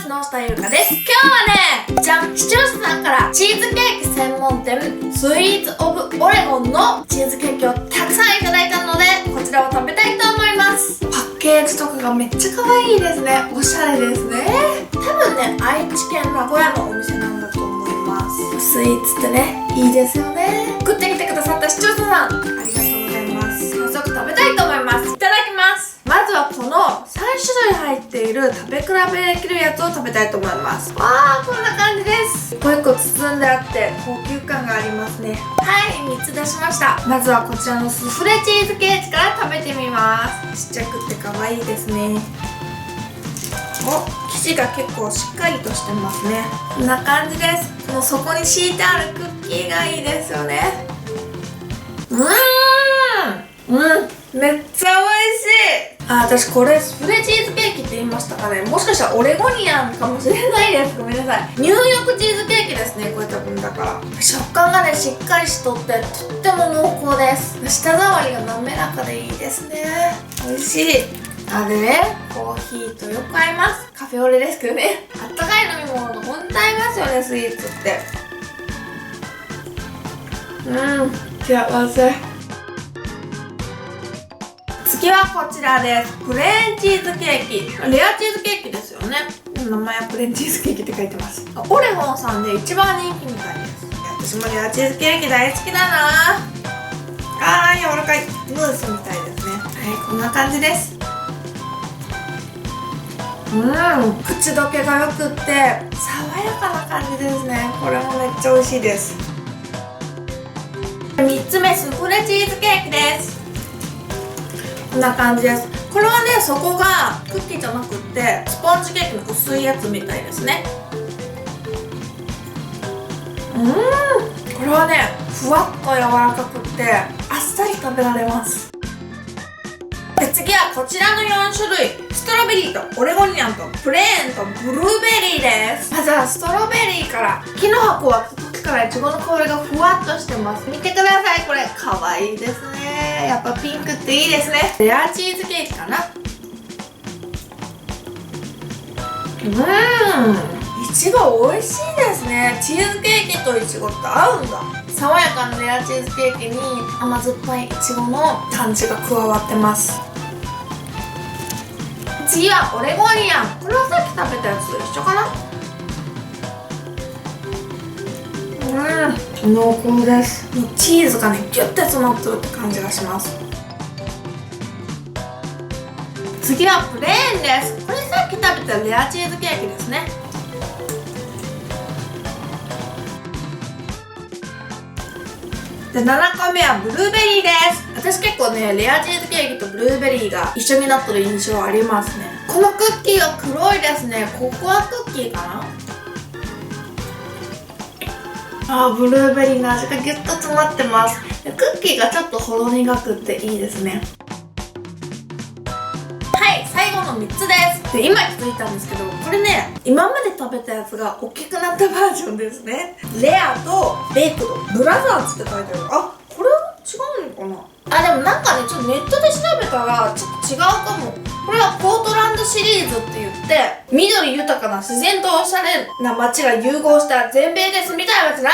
木下ゆうかです。今日はね、じゃん、視聴者さんからチーズケーキ専門店スイーツオブオレゴンのチーズケーキをたくさんいただいたので、こちらを食べたいと思います。パッケージとかがめっちゃ可愛いですね。おしゃれですね。多分ね、愛知県名古屋のお店なんだと思います。スイーツってね、いいですよね。送ってきてくださった視聴者さん、ありがとうございます。早速食べたいと思います。いただきます。まずはこの3種類入っている食べ比べできるやつを食べたいと思います。わー、こんな感じです。一個一個包んであって高級感がありますね。はい、3つ出しました。まずはこちらのスフレチーズケーキから食べてみます。ちっちゃくて可愛いですね。お、生地が結構しっかりとしてますね。こんな感じです。この底に敷いてあるクッキーがいいですよね。めっちゃ美味しい。私これスフレチーズケーキって言いましたかね。もしかしたらオレゴニアンかもしれないです。ごめんなさい。ニューヨークチーズケーキですね、これ多分。だから食感がねしっかりしとってとっても濃厚です。舌触りが滑らかでいいですね。美味しい。でね、コーヒーとよく合います。カフェオレですけどね。あったかい飲み物とほんと合いますよね、スイーツって。幸せ。次はこちらです。プレーンチーズケーキ。レアチーズケーキですよね。名前はプレーンチーズケーキって書いてます。オレゴンさんで一番人気みたいです。私もレアチーズケーキ大好きだな。柔らかいムースみたいですね。はい、こんな感じです。口どけがよくって爽やかな感じですね。これもめっちゃ美味しいです。3つ目、スフレチーズケーキです。こんな感じです。これはね、底がクッキーじゃなくってスポンジケーキの薄いやつみたいですね。これはね、ふわっと柔らかくってあっさり食べられます。で、次はこちらの4種類。ストロベリーとオレゴニアンとプレーンとブルーベリーです。まずはストロベリーから。木の箱は時からイチゴの香りがふわっとしてます。見てください、これ可愛いですね。やっぱピンクっていいですね。レアチーズケーキかな。いちご美味しいですね。チーズケーキとイチゴって合うんだ。爽やかなレアチーズケーキに甘酸っぱいイチゴの感じが加わってます。次はオレゴニアン。これはさっき食べたやつと一緒かな。濃厚です。チーズがねギュッて詰まってるって感じがします。次はプレーンです。これさっき食べたレアチーズケーキですね。で、7個目はブルーベリーです。私結構ね、レアチーズケーキとブルーベリーが一緒になってる印象ありますね。このクッキーが黒いですね。ココアクッキーかな。ブルーベリーの味がギュッと詰まってます。で、クッキーがちょっとほろ苦くっていいですね。はい、最後の3つです。で、今気づいたんですけど、これね、今まで食べたやつが大きくなったバージョンですね。レアとベイクド、ブラザーズって書いてある。これは違うのかな。でもなんかね、ちょっとネットで調べたらちょっと違うかも。これはポートランドシリーズって言って、緑豊かな自然とおしゃれな街が融合した全米で住みたい街ナン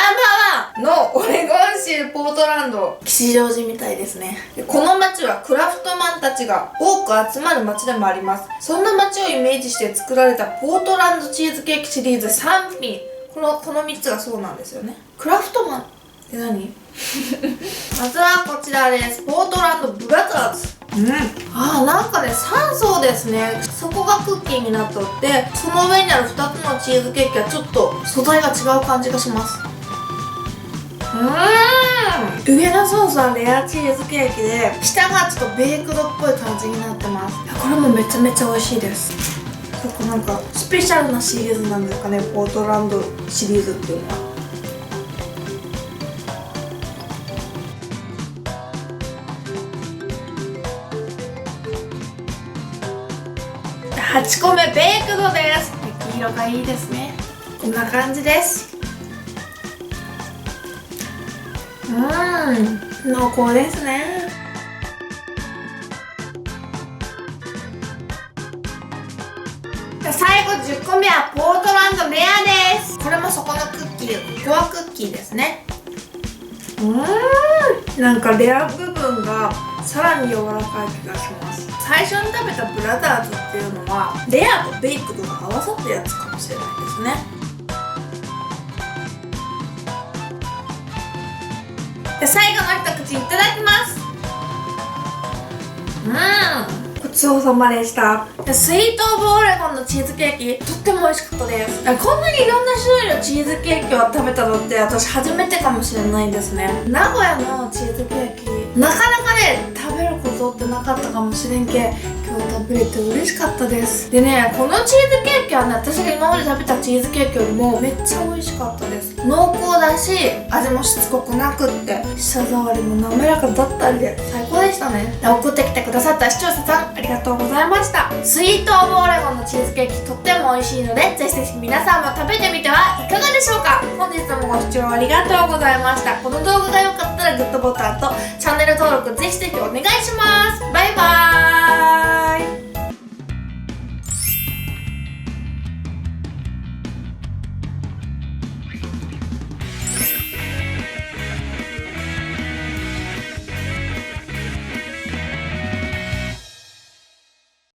バーワンのオレゴン州ポートランド。吉祥寺みたいですね。で、この街はクラフトマンたちが多く集まる街でもあります。そんな街をイメージして作られたポートランドチーズケーキシリーズ3品。この3つがそうなんですよね。クラフトマンって何まずはこちらです。ポートランドブラザーズ。なんかね、3層ですね。そこがクッキーになっとって、その上にある2つのチーズケーキはちょっと素材が違う感じがします。上のソースはレアチーズケーキで、下がちょっとベイクドっぽい感じになってます。これもめちゃめちゃ美味しいです。ここなんかスペシャルなシリーズなんですかね、ポートランドシリーズっていうのは。8個目ベイクドです。黄色がいいですね。こんな感じです。濃厚ですね。最後10個目はポートランドレアです。これもそこのクッキー、ココアクッキーですね。なんかレア部分がさらに柔らかい気がします。最初に食べたブラザーズっていうのはレアとベイクドが合わさったやつかもしれないですね。で最後の一口いただきます。ごちそうさまでした。スイートオブオレゴンのチーズケーキとっても美味しかったです。こんなにいろんな種類のチーズケーキを食べたのって私初めてかもしれないんですね。名古屋のチーズケーキなかなかね食べることってなかったかもしれんけ、今日食べれて嬉しかったです。でね、このチーズケーキはね、私が今まで食べたチーズケーキよりもめっちゃ美味しかったです。濃厚だし味もしつこくなくって舌触りも滑らかだったりで最高でしたね。で送ってきてくださった視聴者さんありがとうございました。スイートオブオレゴンのチーズケーキとっても美味しいのでぜひぜひ皆さんも食べてみてはいかがでしょうか。本日もご視聴ありがとうございました。この動画が良かったらグッドボタンとチャンネル登録ぜひぜひお願いします。バイバーイ。